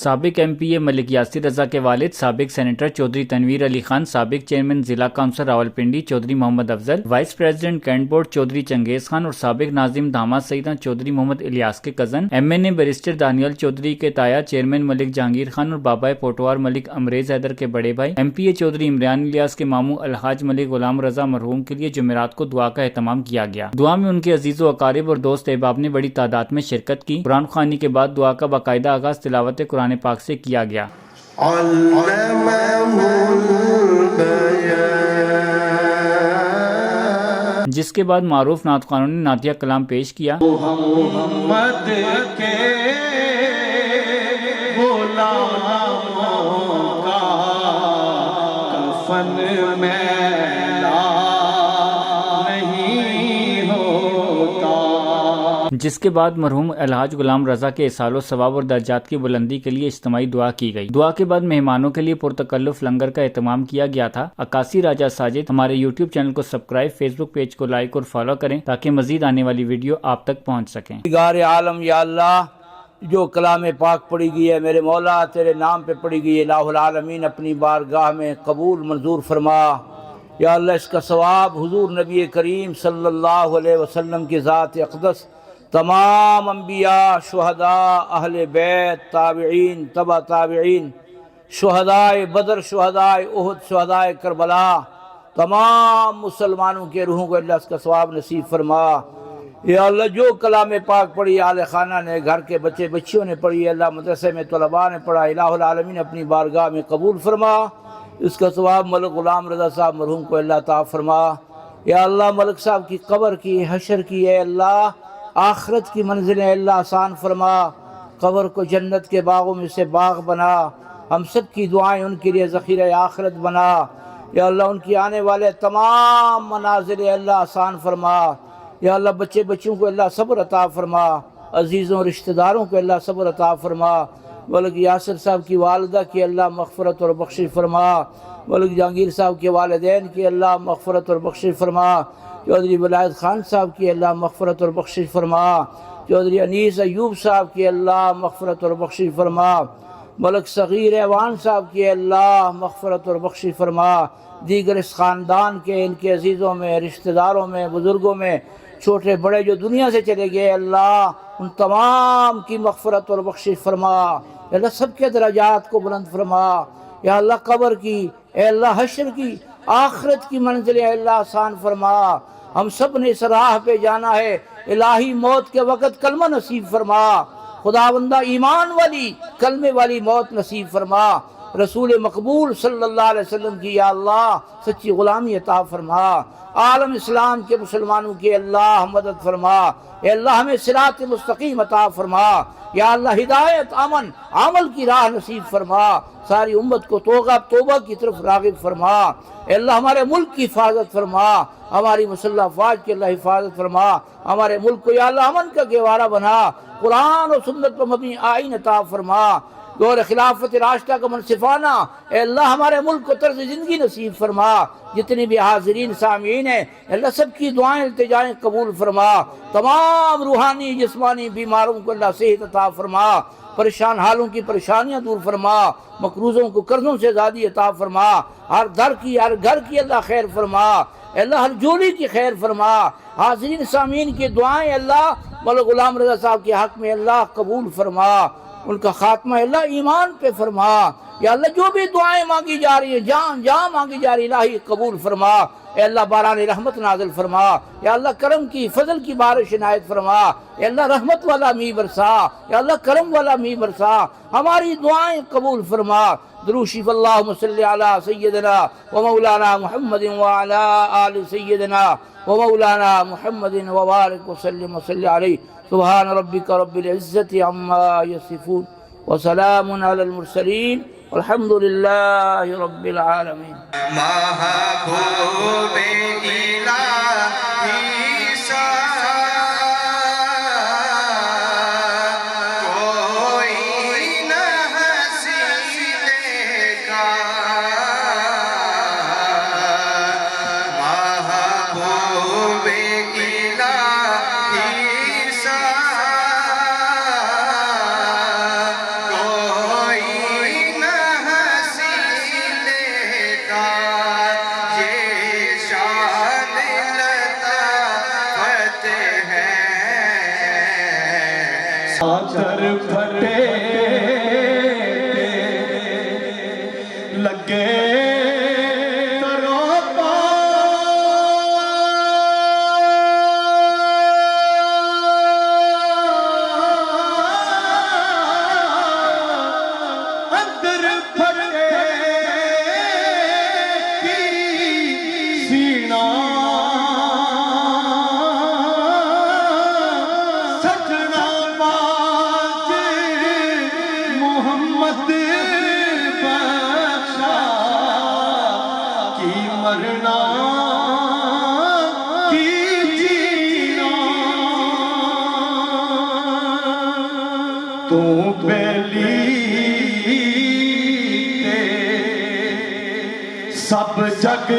سابق M P اے ملک یاسر رضا کے والد سابق سینیٹر چودھری تنویر علی خان، سابق چیئرمین ضلع council Rawalpindi Chaudhry Muhammad Afzal, vice president cantt board Chaudhry Changez Khan اور سابق ناظم دھاما سیدہ چودھری محمد الیاس کے cousin M N A barrister Danial Chaudhry کے تایا چیئرمین ملک جہانگیر خان اور بابائے پوٹوار ملک امریز حیدر کے بڑے بھائی M P A Chaudhry Imran Ilyas کے ماموں الحاج ملک غلام رضا مرحوم کے لیے جمعرات کو دعا کا اہتمام کیا گیا۔ دعا میں ان کے عزیز و اقارب اور دوست احباب نے بڑی تعداد میں شرکت کی۔ قرآن خوانی کے بعد دعا کا باقاعدہ آغاز تلاوت قرآن پاک سے کیا گیا۔ جس کے بعد معروف نعت خوانوں نے نعتیہ کلام پیش کیا۔ محمد کے غلاموں کا کفن میلا نہیں ہوتا۔ جس کے بعد مرحوم الحاج غلام رضا کے اصال و ثواب اور درجات کی بلندی کے لیے اجتماعی دعا کی گئی۔ دعا کے بعد مہمانوں کے لیے پرتکلف لنگر کا اہتمام کیا گیا تھا۔ عکاسی راجہ ساجد ہمارے یوٹیوب چینل کو سبسکرائب، فیس بک پیج کو لائک اور فالو کریں تاکہ مزید آنے والی ویڈیو آپ تک پہنچ سکیں۔ نگار عالم یا اللہ، جو کلام پاک پڑھی گئی ہے میرے مولا تیرے نام پہ پڑھی گئی ہے، الہ العالمین اپنی بارگاہ میں قبول منظور فرما۔ یا اللہ اس کا ثواب حضور نبی کریم صلی اللہ علیہ وسلم کی ذات اقدس، تمام انبیاء، شہداء، اہل بیت، تابعین، تبع تابعین، شہدائے بدر، شہدائے احد، شہدائے کربلا، تمام مسلمانوں کے روحوں کو اللہ اس کا ثواب نصیب فرما۔ یا اللہ جو کلام پاک پڑھی آل خانہ نے، گھر کے بچے بچیوں نے پڑھی، اللہ مدرسے میں طلباء نے پڑھا، الہ العالمین اپنی بارگاہ میں قبول فرما۔ اس کا ثواب ملک غلام رضا صاحب مرحوم کو اللہ تعالیٰ فرما۔ یا اللہ ملک صاحب کی قبر کی، حشر کی، اے اللہ آخرت کی منزلیں اللہ آسان فرما، قبر کو جنت کے باغوں میں سے باغ بنا، ہم سب کی دعائیں ان کے لیے ذخیرہ آخرت بنا۔ یا اللہ ان کی آنے والے تمام منازل اللہ آسان فرما۔ یا اللہ بچے بچوں کو اللہ صبر عطا فرما، عزیزوں رشتہ داروں کو اللہ صبر عطا فرما۔ ملک یاسر صاحب کی والدہ کی اللہ مغفرت اور بخشش فرما، ملک جہانگیر صاحب کے والدین کی اللہ مغفرت اور بخشش فرما، چودھری ولایت خان صاحب کی اللہ مغفرت اور بخشش فرما، چودھری انیس ایوب صاحب کی اللہ مغفرت اور بخشش فرما، ملک صغیر ایوان صاحب کی اللہ مغفرت اور بخشش فرما، دیگر اس خاندان کے ان کے عزیزوں میں، رشتہ داروں میں، بزرگوں میں، چھوٹے بڑے جو دنیا سے چلے گئے، اللہ ان تمام کی مغفرت اور بخشش فرما۔ اللہ سب کے درجات کو بلند فرما۔ یا اللہ قبر کی، اے اللہ حشر کی، آخرت کی منزلیں اللہ آسان فرما۔ ہم سب نے اس راہ پہ جانا ہے، الہی موت کے وقت کلمہ نصیب فرما، خداوندہ ایمان والی کلمے والی موت نصیب فرما، رسول مقبول صلی اللہ علیہ وسلم کی یا اللہ سچی غلامی عطا فرما، عالم اسلام کے مسلمانوں کی اللہ مدد فرما، اے اللہ ہمیں صراط مستقیم عطا فرما، یا اللہ ہدایت، امن، عمل کی راہ نصیب فرما، ساری امت کو توبہ کی طرف راغب فرما، اے اللہ ہمارے ملک کی حفاظت فرما، ہماری مسلح افواج کی اللہ حفاظت فرما، ہمارے ملک کو یا اللہ امن کا گہوارہ بنا، قرآن و سنت پر مبنی آئین عطا فرما، دور خلافت راشدہ کا منصفانہ اے اللہ ہمارے ملک کو طرز زندگی نصیب فرما۔ جتنے بھی حاضرین سامعین ہیں اللہ سب کی دعائیں التجائیں قبول فرما، تمام روحانی جسمانی بیماروں کو اللہ صحت عطا فرما، پریشان حالوں کی پریشانیاں دور فرما، مقروضوں کو قرضوں سے آزادی عطا فرما، ہر گھر کی اللہ خیر فرما، اے اللہ ہر جولی کی خیر فرما۔ حاضرین سامعین کی دعائیں اللہ ملک غلام رضا صاحب کے حق میں اللہ قبول فرما، ان کا خاتمہ اللہ ایمان پہ فرما۔ یا اللہ جو بھی دعائیں مانگی جا رہی ہیں، جان مانگی جا رہی الہی قبول فرما، اے اللہ باران رحمت نازل فرما، یا اللہ کرم کی فضل کی بارش عنایت فرما، اے اللہ رحمت والا می برسا، یا اللہ کرم والا می برسا، ہماری دعائیں قبول فرما۔ درود شریف اللہم صلی علی سیدنا و مولانا محمد وعلی آل سیدنا و مولانا محمد وبارک وسلم وصلی علیہ۔ سبحان ربک رب العزت عما یصفون وسلام علی المرسلین والحمد للہ رب العالمین۔ محبوب الہی کوئی نہ حسین کا، محبوب الہی کوئی چادر پھٹے لگے مرنا کی جینا تو بیلی سب جگ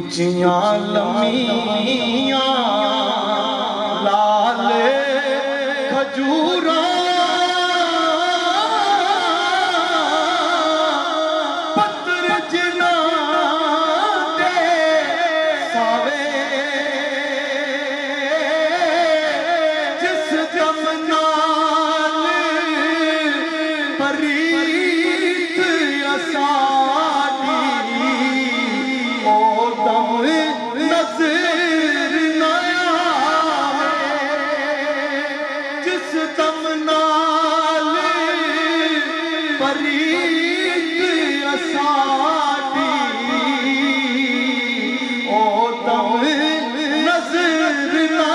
اچیاں لمیاں لال کھجوراں پتر جناں دے ساوے جس جم نال پریت اساڈی نظر نہ آوے جس دم نال پریت اساڈی او دم نظر نہ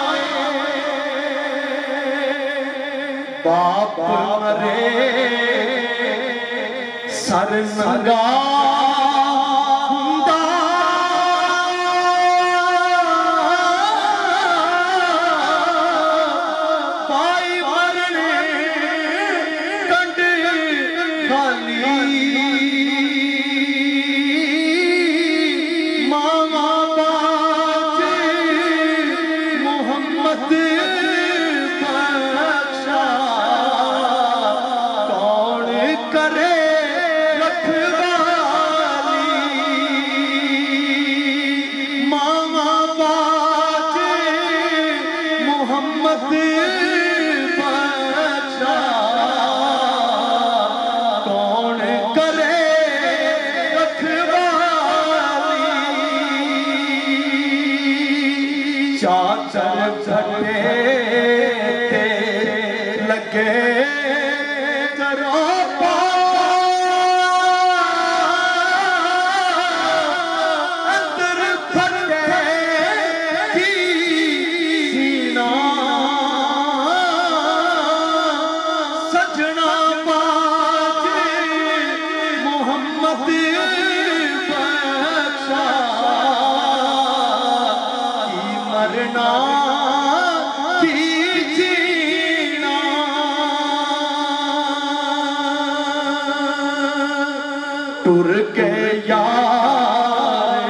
آوے باپ مرے سر ننگا چادر پھٹے لگے تراپا اندر پھٹے کی سینہ سجنا باجے محمد بخشا مرنا کی جینا ٹر کے یار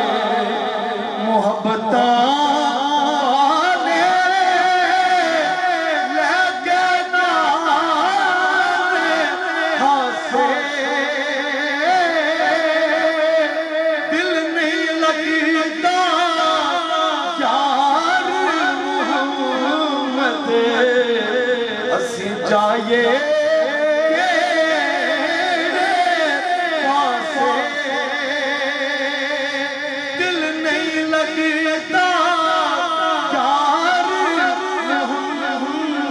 محبتاں جائے پاسے دل نہیں لگتا یار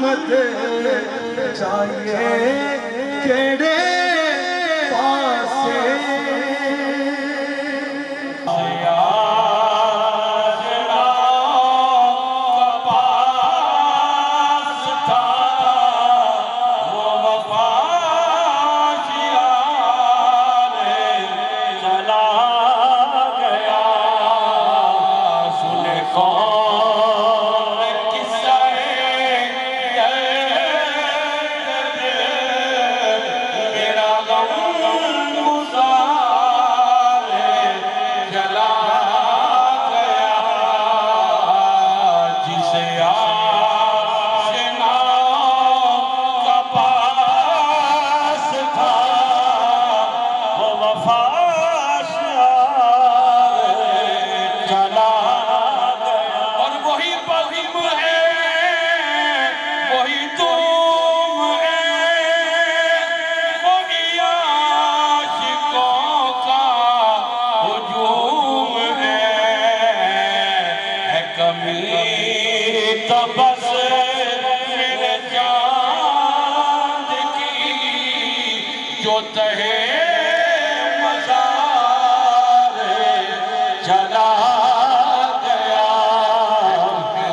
رحمت چاہیے کیڑے پاسے جو تہے